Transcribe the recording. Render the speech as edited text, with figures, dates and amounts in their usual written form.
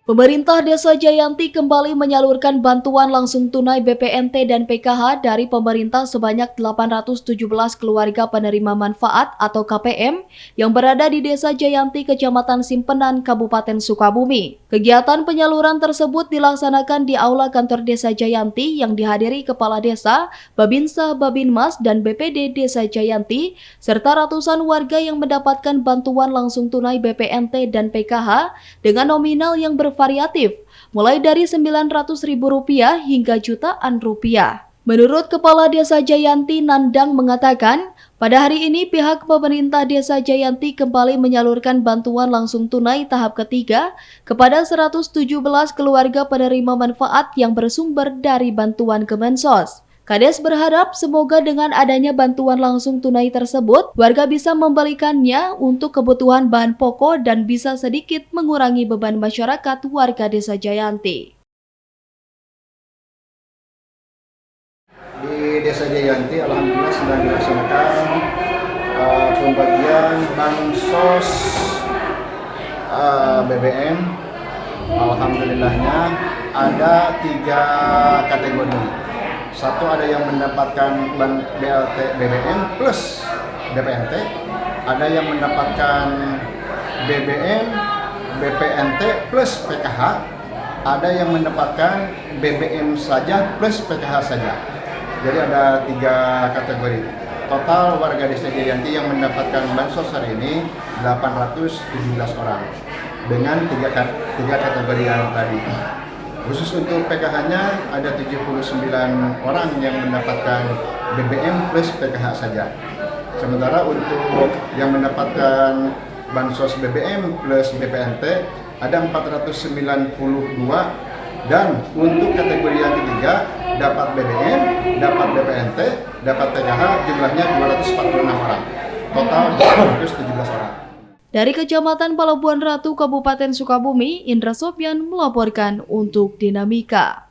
Pemerintah Desa Jayanti kembali menyalurkan bantuan langsung tunai BPNT dan PKH dari pemerintah sebanyak 817 keluarga penerima manfaat atau KPM yang berada di Desa Jayanti, Kecamatan Simpenan, Kabupaten Sukabumi. Kegiatan penyaluran tersebut dilaksanakan di Aula Kantor Desa Jayanti yang dihadiri Kepala Desa, Babinsa, Babinmas, dan BPD Desa Jayanti, serta ratusan warga yang mendapatkan bantuan langsung tunai BPNT dan PKH dengan nominal yang variatif, mulai dari Rp900.000 hingga jutaan rupiah. Menurut Kepala Desa Jayanti, Nandang mengatakan, pada hari ini pihak pemerintah Desa Jayanti kembali menyalurkan bantuan langsung tunai tahap ketiga kepada 117 keluarga penerima manfaat yang bersumber dari bantuan Kemensos. Kades berharap semoga dengan adanya bantuan langsung tunai tersebut, warga bisa membelikannya untuk kebutuhan bahan pokok dan bisa sedikit mengurangi beban masyarakat warga Desa Jayanti. Di Desa Jayanti, alhamdulillah sedang dilaksanakan pembagian bansos BBM. Alhamdulillahnya ada 3 kategori. Satu, ada yang mendapatkan BLT BBM plus BPNT, ada yang mendapatkan BBM BPNT plus PKH, ada yang mendapatkan BBM saja plus PKH saja. Jadi ada 3 kategori. Total warga Desa Jayanti yang mendapatkan bansos hari ini 817 orang dengan 3 kategori yang tadi. Khusus untuk PKH-nya ada 79 orang yang mendapatkan BBM plus PKH saja. Sementara untuk yang mendapatkan bansos BBM plus BPNT ada 492, dan untuk kategori yang ketiga dapat BBM, dapat BPNT, dapat PKH jumlahnya 246 orang. Total 217 orang. Dari Kecamatan Pelabuhan Ratu, Kabupaten Sukabumi, Indra Sopyan melaporkan untuk Dinamika.